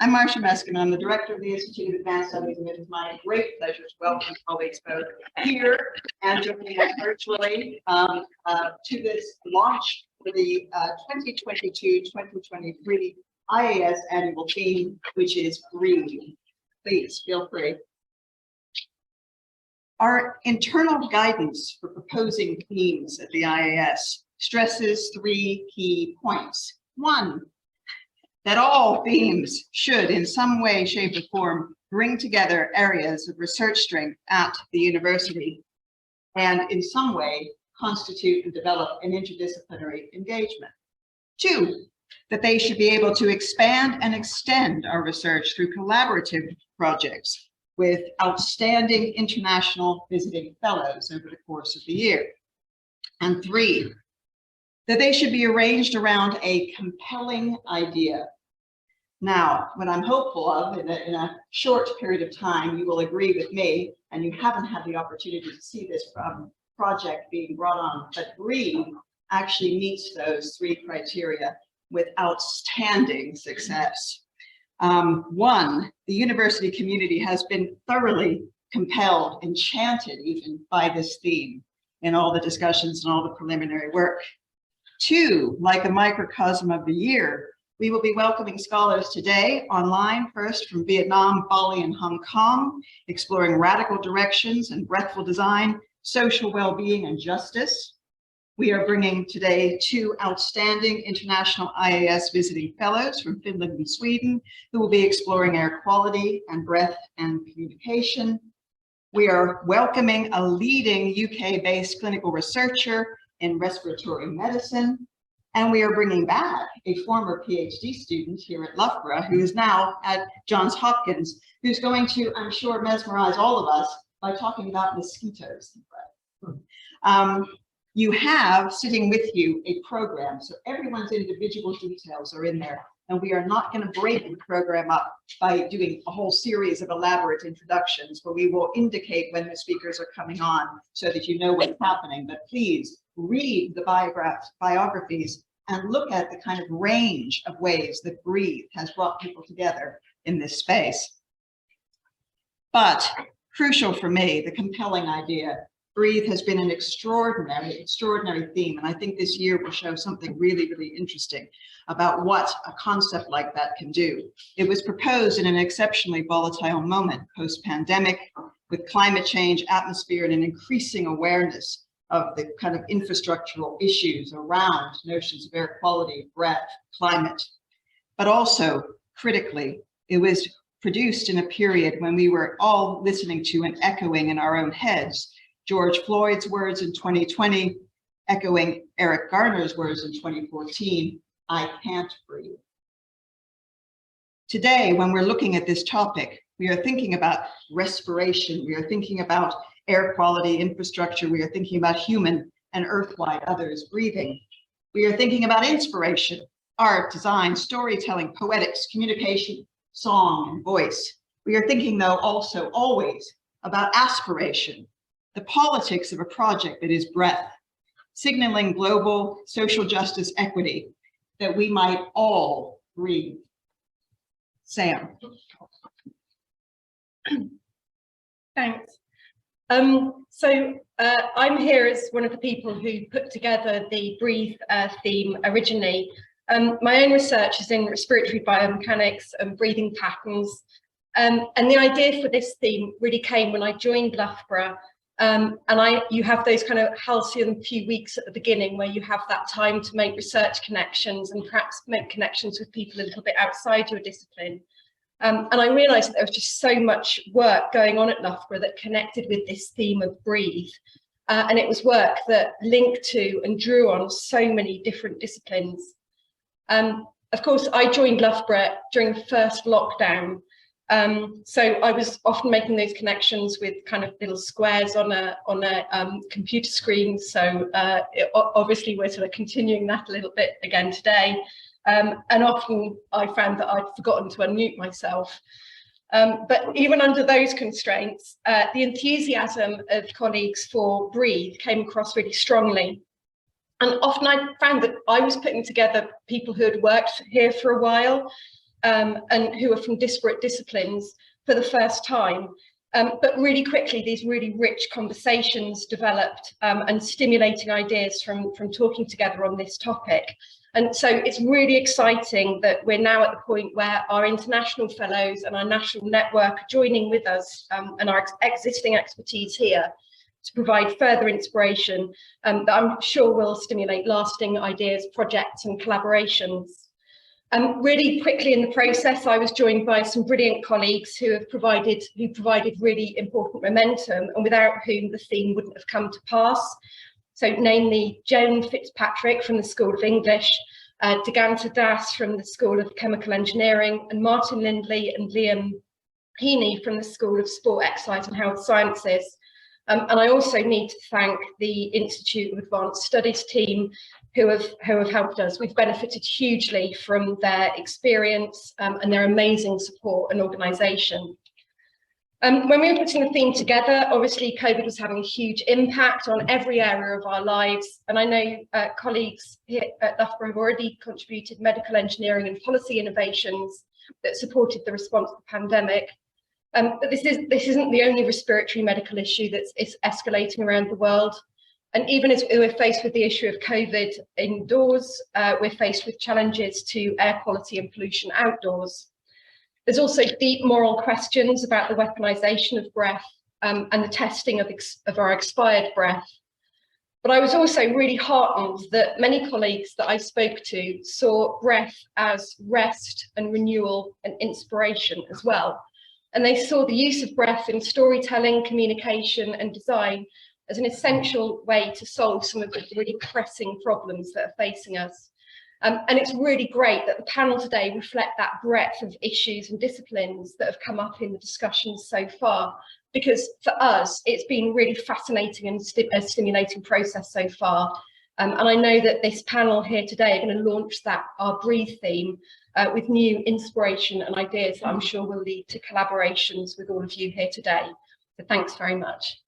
I'm Marsha Meskimmon. I'm the Director of the Institute of Advanced Studies, and it is my great pleasure to welcome colleagues both here and joining us virtually to this launch for the 2022-2023 IAS Annual Theme, which is Breathe. Please feel free. Our internal guidance for proposing themes at the IAS stresses three key points. One, that all themes should in some way, shape, or form bring together areas of research strength at the university and in some way constitute and develop an interdisciplinary engagement. Two, that they should be able to expand and extend our research through collaborative projects with outstanding international visiting fellows over the course of the year. And three, that they should be arranged around a compelling idea. Now, what I'm hopeful of in a short period of time, you will agree with me, and you haven't had the opportunity to see this project being brought on, but Breathe actually meets those three criteria with outstanding success. One, the university community has been thoroughly compelled, enchanted even by this theme in all the discussions and all the preliminary work. Two, like a microcosm of the year, we will be welcoming scholars today online, first from Vietnam, Bali, and Hong Kong, exploring radical directions and breathful design, social well-being, and justice. We are bringing today two outstanding international IAS visiting fellows from Finland and Sweden, who will be exploring air quality and breath and communication. We are welcoming a leading UK-based clinical researcher in respiratory medicine. And we are bringing back a former PhD student here at Loughborough, who is now at Johns Hopkins, who's going to, I'm sure, mesmerize all of us by talking about mosquitoes. You have sitting with you a program, so everyone's individual details are in there, and we are not going to break the program up by doing a whole series of elaborate introductions, but we will indicate when the speakers are coming on so that you know what's happening. But please read the biographies and look at the kind of range of ways that Breathe has brought people together in this space. But crucial for me, the compelling idea. Breathe has been an extraordinary theme, and I think this year will show something really, really interesting about what a concept like that can do. It was proposed in an exceptionally volatile moment post-pandemic, with climate change, atmosphere, and an increasing awareness of the kind of infrastructural issues around notions of air quality, breath, climate. But also, critically, it was produced in a period when we were all listening to and echoing in our own heads George Floyd's words in 2020, echoing Eric Garner's words in 2014, "I can't breathe." Today, when we're looking at this topic, we are thinking about respiration, we are thinking about air quality, infrastructure, we are thinking about human and earth-wide others breathing. We are thinking about inspiration, art, design, storytelling, poetics, communication, song, and voice. We are thinking, though, also always about aspiration, the politics of a project that is breath, signaling global social justice equity, that we might all breathe. Sam. Thanks. I'm here as one of the people who put together the Breathe theme originally. My own research is in respiratory biomechanics and breathing patterns. And the idea for this theme really came when I joined Loughborough. You have those kind of halcyon few weeks at the beginning where you have that time to make research connections and perhaps make connections with people a little bit outside your discipline. And I realised that there was just so much work going on at Loughborough that connected with this theme of Breathe. And it was work that linked to and drew on so many different disciplines. Of course, I joined Loughborough during the first lockdown. So I was often making those connections with kind of little squares on a computer screen. So obviously we're sort of continuing that a little bit again today. And often I found that I'd forgotten to unmute myself. But even under those constraints, the enthusiasm of colleagues for Breathe came across really strongly. And often I found that I was putting together people who had worked here for a while, and who are from disparate disciplines for the first time. But really quickly, these really rich conversations developed and stimulating ideas from talking together on this topic. And so it's really exciting that we're now at the point where our international fellows and our national network are joining with us and our existing expertise here to provide further inspiration that I'm sure will stimulate lasting ideas, projects and collaborations. Really quickly in the process, I was joined by some brilliant colleagues who provided really important momentum and without whom the theme wouldn't have come to pass. So namely Joan Fitzpatrick from the School of English, Diganta Das from the School of Chemical Engineering, and Martin Lindley and Liam Heaney from the School of Sport, Exercise and Health Sciences. And I also need to thank the Institute of Advanced Studies team who have helped us. We've benefited hugely from their experience and their amazing support and organisation. When we were putting the theme together, obviously COVID was having a huge impact on every area of our lives. And I know colleagues here at Loughborough have already contributed medical engineering and policy innovations that supported the response to the pandemic. But this isn't the only respiratory medical issue that's escalating around the world. And even as we're faced with the issue of COVID indoors, we're faced with challenges to air quality and pollution outdoors. There's also deep moral questions about the weaponisation of breath and the testing of our expired breath. But I was also really heartened that many colleagues that I spoke to saw breath as rest and renewal and inspiration as well. And they saw the use of breath in storytelling, communication and design as an essential way to solve some of the really pressing problems that are facing us. And it's really great that the panel today reflect that breadth of issues and disciplines that have come up in the discussions so far, because for us, it's been really fascinating and a stimulating process so far. And I know that this panel here today are going to launch our Breathe theme with new inspiration and ideas that I'm sure will lead to collaborations with all of you here today. So thanks very much.